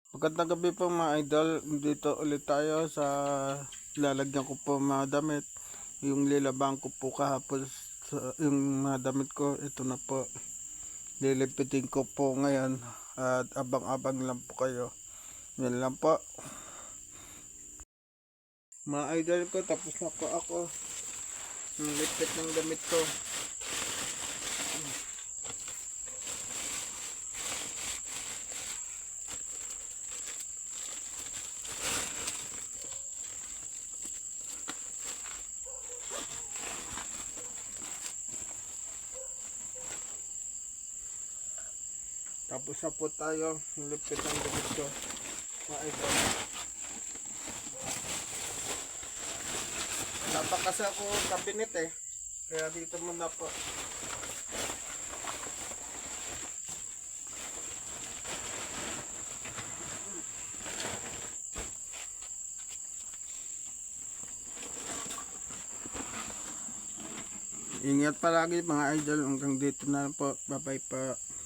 Magandang gabi po mga idol. Dito ulit tayo sa lalagyan ko po mga damit. Yung lilabang ko po kahapon sa yung mga damit ko. Ito na po. Lilipitin ko po ngayon. At abang-abang lang po kayo. Yan lang po. Mga idol ko, tapos na po ako. Ang lipit ng damit ko. Tapos na po tayo. Ang lipit ng damit ko. Mga idol. Napakas ako kabinet eh. Kaya dito muna po. Ingat palagi mga idol. Hanggang dito na po. Bye bye po.